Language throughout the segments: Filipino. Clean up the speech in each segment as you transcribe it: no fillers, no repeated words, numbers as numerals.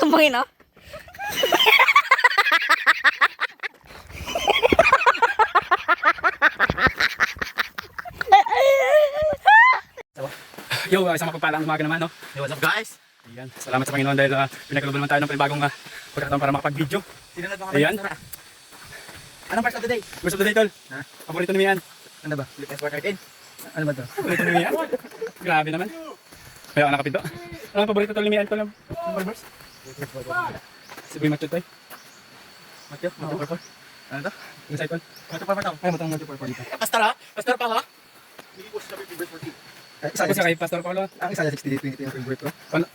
Tumbangin, no? Yo, isang mapagpalang umaga naman, no? Hey, what's up guys? Ayan, salamat sa Panginoon dahil pinagkalooban naman tayo ng panibagong pagkakataon para makapag-video. Sinunod mo Ayan. Anong first of the day? First of the day, tol. Ha? Paborito ni Mian. Ano ba? Philippines 413? Ano ba to? Paborito ni Mian. Grabe naman. Kaya ka nakapito. Ano ang paborito, tol, ni Mian, tol? Burgers? Si Boy Matyo, tol. Matyo? Matyo Purple? Ano to? Yung side, tol. Matyo Purple to? Ay, matang Matyo Purple dito. Pastor ha? Pastor pa ha? Hindi ko sinabi favorite 14. Tapos siya kay Pastor Paulo. Ang isa 60 days 20 yung favorite ko.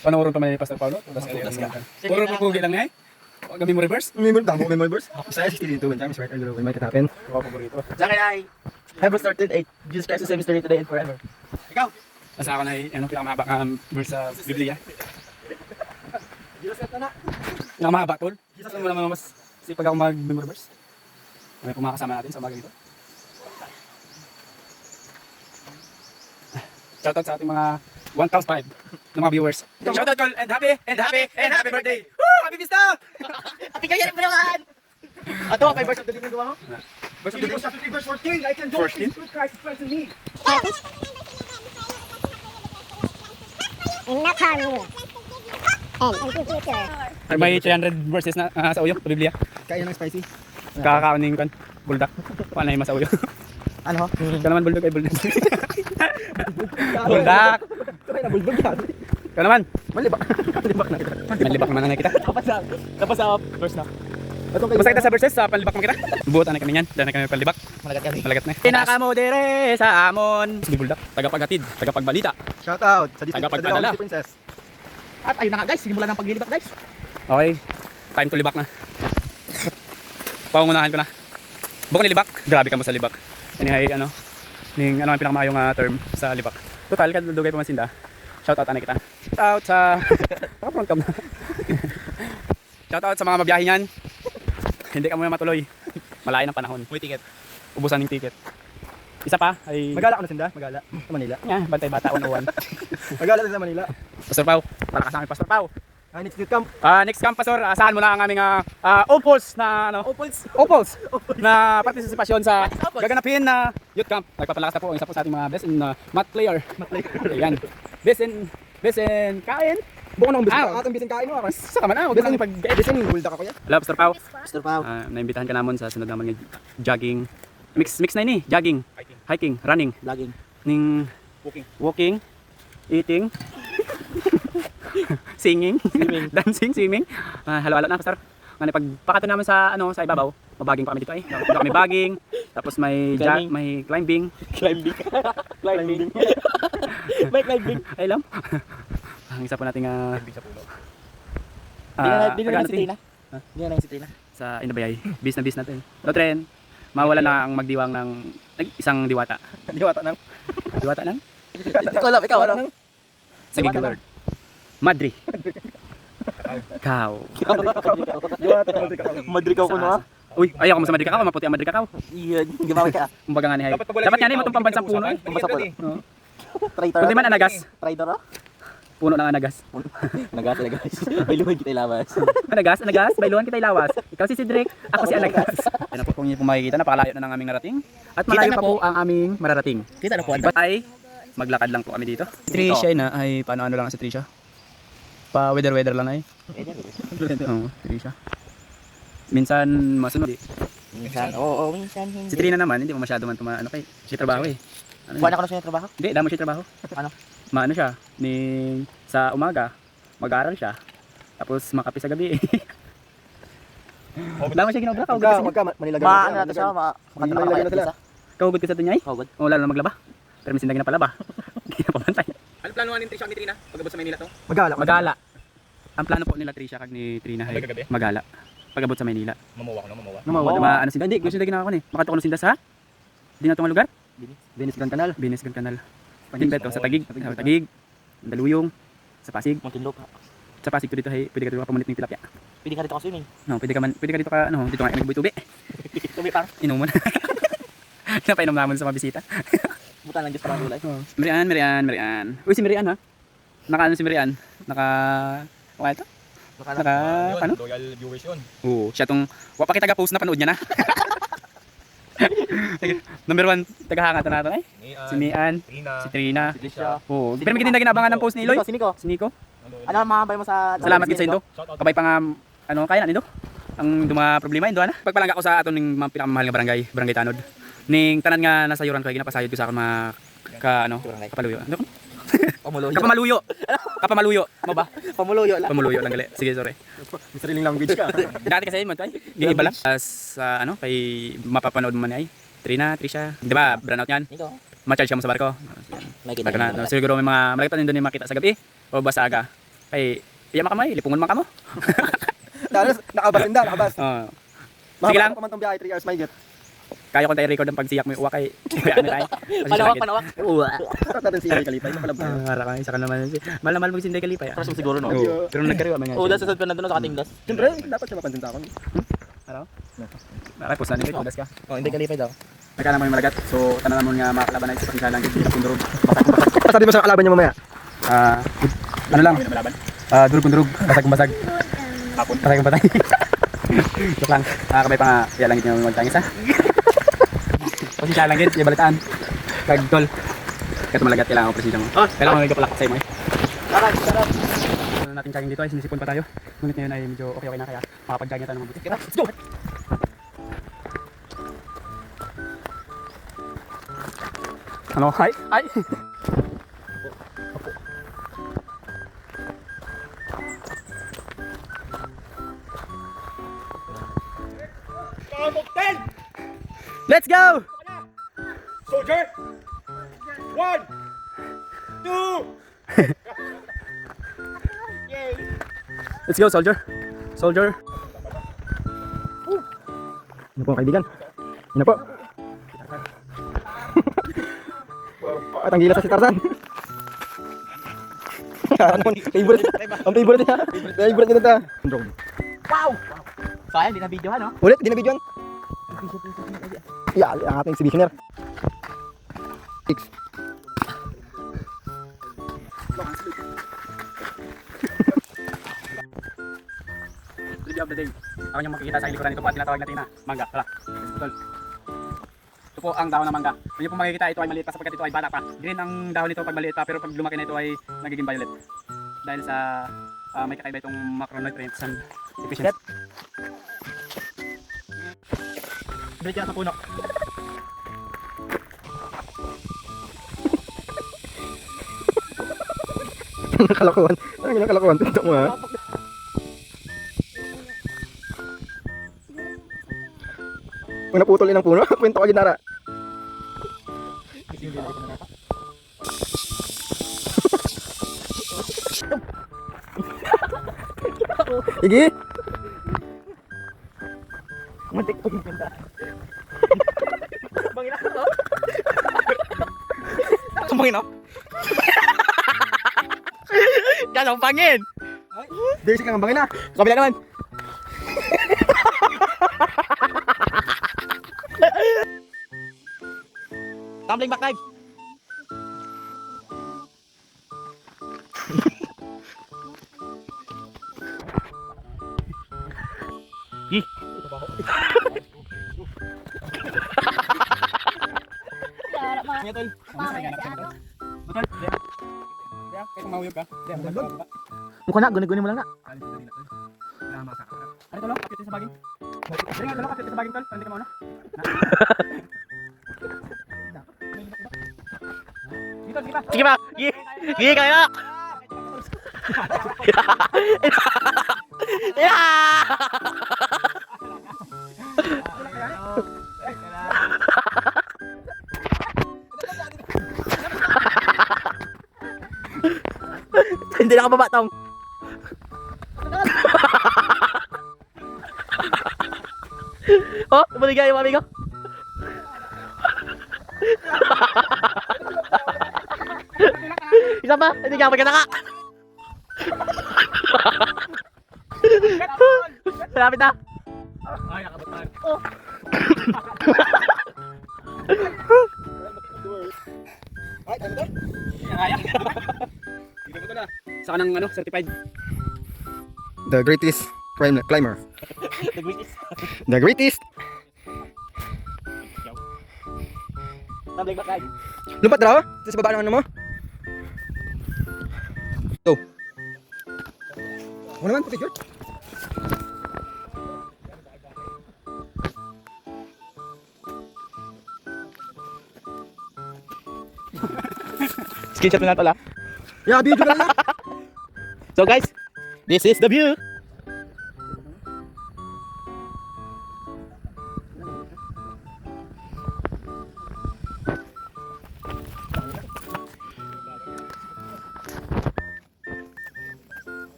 Panoorin pa may Pastor Paulo. Tapos puro pupugi lang niya eh. Gami mo reverse. May members? Isa 60 days to win time is right or when might it happen. Ako paborito. Sa akin ay Heaven started 8. Jesus Christ is the same yesterday, today, and forever. Ikaw? Nasa ako na ano pinakamahaba verse sa Biblia. Jesus Christ na. Pinakamahaba, tol. Alam mo naman mas sipag ako mag-verse. May pumakasama natin sa umaga dito. Shoutout sa ating mga 1,005 na mga viewers. Shoutout, tol, and happy birthday! Woo! Happy Vista! Happy kayo rin mo naman! Ato, may verse of the day gawa mo? Verse of the day. Chapter 3 verse 14, I can do all things through Christ who strengthens me. In not harming you. And in the future. May 300 verses na sa uyo, sa Biblia. Kaya ng spicy. Kakakaonin kan, buldak. Paano yung sa uyo? Ano ho? Ikaw naman bulldog ay bulldog. Buldak! Kaya na bulldog yan. Ikaw naman. Malibak. Malibak na kita. Malibak naman na kita. Kapag sa verse na. Atong kayo. Basta kita sa verses, sa panlibak mo kita. Bubutan na kami niyan. Dahil na kami panlibak. Malagat kami. Malagat na. Pinakamodere sa amon. Di buldak. Tagapaghatid. Tagapagbalita. Shout out sa district. Tagapagpadala. Sa Princess. At ayun na nga guys, simulan ng paglilibak guys. Okay. Time to libak na. Pangungunahan ko na. Bukang nilibak. Grabe ka mo sa libak. Anyway, ano ang pinakamayong term sa libak. Total, kadudugay pa man sinda. Shout out anay kita. Shout out sa front cam na. Shout out sa mga mabiyahe niyan. Hindi ka muna matuloy. Malayo ng panahon. May ticket. Ubusan ng ticket. Isa pa ay Magala ka na sinda? Magala. Sa Manila. bantay bata 101. Magala na sa Manila. Pastor Pau, palakasan kami Pastor Pau. Next youth camp. Next camp Pastor, asahan mo na ang aming Opals na Opals na partisipasyon sa gaganapin na youth camp. Nagpapalakas na po ang isa po sa ating mga best in math player. Ayan. Best in kain. Buko nang bisin ka. Atong bisin kain mo. Sa kaman na, Bisin pag bisin bulda ka kuya. Hello Pastor Pau. Pastor Pau. Naimbitahan ka namon sa sunod naman ng jogging. Mix na ini, jogging, hiking, running, Vlogging. ning walking, eating, singing, dancing, swimming. Halo-halo na Pastor. Ngani pagpakato naman sa sa ibabaw, mabaging pa kami dito ay. Dito kami bagging, tapos may may climbing. Climbing. May climbing. Ay alam. Ang isa po nating Climbing sa pulo. Di na si Tina. Di na si Tina. Sa Inabayay. Bis natin. No tren. Mawala na ang magdiwang ng isang diwata. Diwata nang. Diwata ng? Ikaw lang, ikaw ano? Saging Lord. Madri. Cow. Diwata Madri ka ko na. Uy, ayaw ko mo sa Madri Kakao, maputi ang Madri Kakao. Iyan, gimawi ka. Kumbaga nga ni Hay. Dapat nga ni matong pambansang puno eh. Pambasa puno. Oo. Traitor. Kundi man anagas. Traitor ah. Puno ng anagas. Nagas na guys. May luwag kita ilabas. Anagas, bailuan kita ilawas. Ikaw si Cedric, ako si Anagas. Yan na po kung inyo po makikita, napakalayo na ng aming narating. At malayo pa po ang aming mararating. Kita na po. But ay, maglakad lang po kami dito. Si Tricia na ay, paano lang si Tricia? Pa weather lang ay. Oo, Tricia. Minsan masunod eh. Minsan, oo, minsan hindi. Si Trina naman, hindi mo masyado man kay siya trabaho eh. Buwan ako na siya trabaho? Hindi, damo siya trabaho. Ano? Maano siya, sa umaga, mag-aaral siya. Tapos makape sa gabi. Damo siya ginagawa ka. Manila gano'n. Maano natin siya, makatrakay na sila. Kahugod ka sa tunyay? Kahugod. O lalo na maglaba. Pero minsan na ginapalaba. Hindi na pamantay. Ano plano ni Trisha ni Trina? Pagabot sa Maynila to? Magala. Ang plano po nila Trisha kag ni Trina ay Magagabi? magala. Pagabot sa Maynila. Mamuwa ko na, mamuwa. Mamuwa. Ano sila? Hindi, gusto nila ginawa ko ni. Makatuko sila sa di na itong lugar? Venice Grand Canal. Binis Grand Canal. Tingbeto sa Tagig, Daluyong, sa Pasig. Muntinlupa. Sa Pasig to dito ay pwede ka dito pamunit ng tilapia. Pwede ka rito ka swimming. No, pwede ka dito dito nga nagbuy-tubi. Tumi par. Inuman. Napainom naman sa mga bisita. Butan lang Diyos para ulay. Merian. Uy, si Merian ha? Si Merian? Naka, ano ito? Ano? Loyal viewers yun. Oo, siya tong wapaki taga-post na panood niya na. Number 1 tagahanga to natin ay. Si Mian, Trina. si Trina. Si Disha. Oo, pero may ginabangan ng post ni Eloy. Si Nico. Si Nico. Ano ang mga bay mo sa... Salamat gid sa indo. Shoutout. Kabay pa nga ano kaya na nindo. Ang duma problema indo ana. Pagpalangga ko sa aton ning mga pinakamahal nga barangay Tanod. Ning tanan nga nasa yuran ko ginapasayod ko sa akon mga kapaluyo. Ano? Pamuluyo. Kapamaluyo. Mo ba? Pamuluyo lang. Pamuluyo lang gali. Sige, sorry. May sariling language ka. Dati kasi mo tay. Giiba lang. Sa ano kay mapapanood mo man ay. Trina, Trisha. Di ba? Brownout yan. Nico. Ma-charge siya mo sa barko. May kita. Bago na. No, siguro may mga malagatan din doon yung makita sa gabi. O basta aga. Ay, iya makamay. Lipungon man ka mo. Nakabas din da, nakabas. Oh. Sige lang. Mahaba pa man tong biyahe, 3 hours may get. Kaya ko tayo record ang pagsiyak mo yung uwa kay. Ano tayo? Panawak. Uwa. Sarap natin si Inday Kalipay, mapalab tayo. Hara ka. Isa ka naman. Malamal mo si Inday Kalipay. First mo siguro no. Oo. Pero nagkariwa man nga. Oo, sa sunod na sa kating das. Siyempre, dapat siya mapansin takon. Ano? Nakay post na nito. Kudas ka. Oh, hindi kalipay daw. Nagkala mo yung malagat. So, tanan mo nga mga kalaban na isa pang lang dito sa Kundurog. Basta di mo sa kalaban niya mamaya. Ano lang? Durog kundurog. Basag kung basag. Hapon. Patay kung patay. Joke lang. Kabay pa nga. Kaya lang ito yung magtangis ha. Pasensya lang din. Yung balitaan. Kagtol. Kaya malagat. Kailangan ko presensya mo. Kailangan ko magpalak sa imo eh. Sarap. Ano natin kaging dito ay sinisipon pa tayo. Ngunit ngayon ay medyo okay na kaya makapag-jog na tayo ng mabuti. Kaya let's go! Ano? Hi? Ay! Let's go! Soldier! 1, 2. Let's go, soldier! Soldier! Ano po kaibigan? Ano po? At ang gila sa si Tarzan. Ano favorite? Ang favorite niya. Favorite niya ta. Wow! Sayang, di na video ha, no? Ulit, di na videoan. Yeah, ang ating exhibitioner. 6. Trivia of the day. Ako yung makikita sa likuran nito po at tinatawag natin na mangga. Tara. Tol. Ito po ang dahon ng mangga. Kung niyo po makikita, ito ay maliit pa sapagkat ito ay bata pa. Green ang dahon nito pag maliit pa, pero pag lumaki na ito ay nagiging violet. Dahil sa may kakaiba itong macronutrients and efficiency. Diretso na sa puno. Kalakuan. Ang kalakuan. Ito mo ha. Kung naputol yun ang puno, kwento ka ginara. Igi! Muntik po yung pinta. Bangin ako to. Sumbangin ako. Yan ang pangin! Basic ang bangin na. Kabila naman! Tumbling back dive. Mamaya si Ato. Betul? Ya, kayak kemau ka. Ya, maganda. Mukha na, guni-guni mo lang na. Ano to lo? Kapit sa baging. Sige, tolo kapit sa baging tol. Hindi ka mauna. Dito, sige pa. Sige pa. Gigi kaya. Hindi nakababa tong. Oh, buligay yung amigo. Isa pa, hindi ka magkataka. Malapit na. Ay, nakabatan. Ay, ano to? Kaya. Hindi mo to na. Saka ng ano, certified. The greatest climber. The greatest. The greatest. Tablig ba kayo? Lumpat daw. Sa baba ng ano mo. Go. Ano naman, picture? Screenshot na natin, Yeah, video na lang. So guys, this is the view.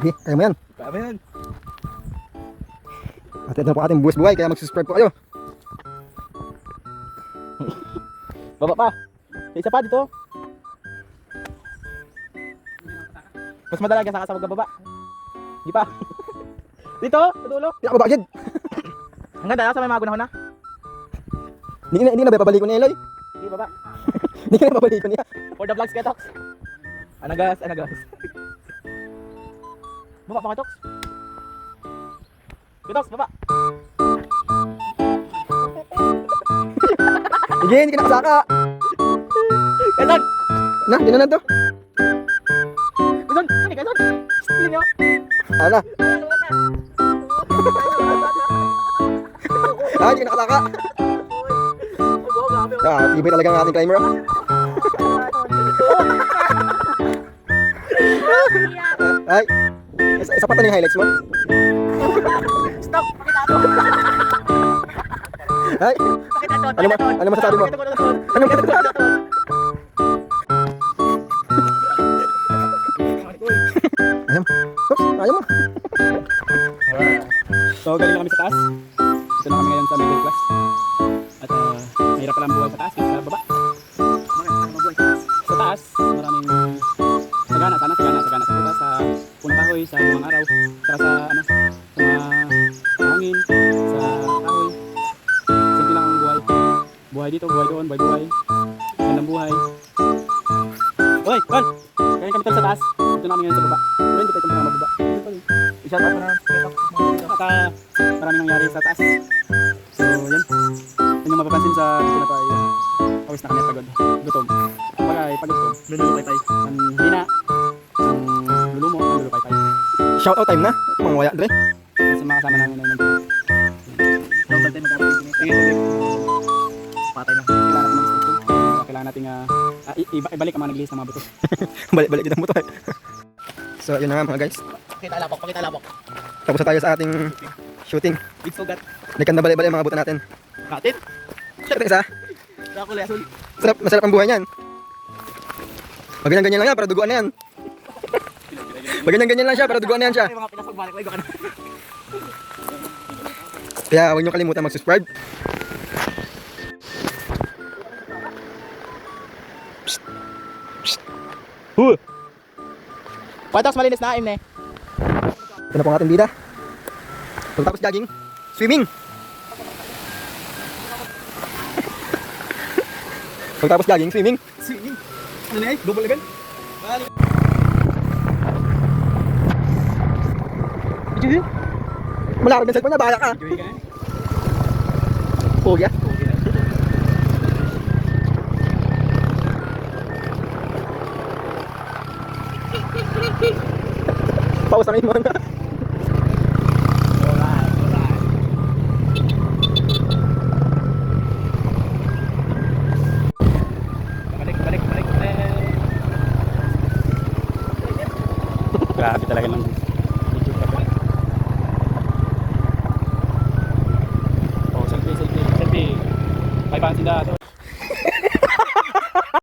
Okay, kaya mo yan. Tama yan. At ito na po ating buwis buhay, kaya mag-subscribe po kayo. Baba pa. May isa pa dito. Mas madalaga sa kasama baba. Di pa. Dito, sa dulo. Pinakababa agad. Ang ganda, nasa may mga gunahon na. Hindi na ba babalik ko ni Eloy? Di baba. Hindi ka na babalik ko niya. For the vlogs kaya, Tox. Anagas. Baba pa ka, Tox. Tox, baba. Sige, hindi ka nakasaka. Quezon! Na, hindi na lang to. Quezon! Hindi, Quezon! Hindi nyo. Ala. Ah, hindi ka nakasaka. Ah, tibay talaga ang ating climber. Ay, isa pa to yung highlights mo. Stop! Pakita ako! Ay, Pakita ako! ano masasabi mo? Ano masasabi mo? Oops, ayaw mo. So galing na kami sa taas. Ito na kami ngayon sa middle class. At mahirap pala ang buhay sa taas kasi sa baba. Sa taas, maraming sagana sa butas, sa punong kahoy, sa buwang araw, saka sa mga hangin, sa kahoy. Simple lang ang buhay. Buhay dito, buhay doon, buhay. Gandang buhay. Uy, Juan! Kaya kami tala sa taas. Ito na kami ngayon sa baba. Pero hindi pa itong pinamababa. I-shout out mo na. At maraming nangyari sa taas. So, yan. Yan yung mapapansin sa dito na tayo. Pawis na kami at pagod. Gutom. Kumbaga, pagod. Lululupay tayo. Ang hina. Ang lulumo. Ang lulupay tayo. Shout out time na. Mga waya, Dre. Kasi makasama namin na yun. Shout out tayo mag-update. Sige, tuloy. Patay na. Kailangan natin mag-stretching. Kailangan natin ibalik ang mga naglihis ng mga buto. Balik-balik din mo to. So, yun na nga mga guys. Pakita lapok. Tapos na tayo sa ating shooting. Big sugat. Nakan na balik-balik ang mga buto natin. Katit. Ito isa. Ako lesul. Masarap ang buhay niyan. Pag ganyan-ganyan lang yan, para duguan na yan. Pag ganyan-ganyan lang siya, para duguan na yan siya. Mga pinasagbalik ko ka na. Kaya huwag niyo kalimutan mag-subscribe. Patox malinis na aim ne. Ito na po ang ating bida. Pagkatapos jogging, swimming. Pagkatapos jogging, swimming. Ano na eh? Double level? Malaki ng cellphone niya, bahala ka. Enjoy ka eh? Oh, yeah. Pause na mo na. Balik. Grabe talaga ng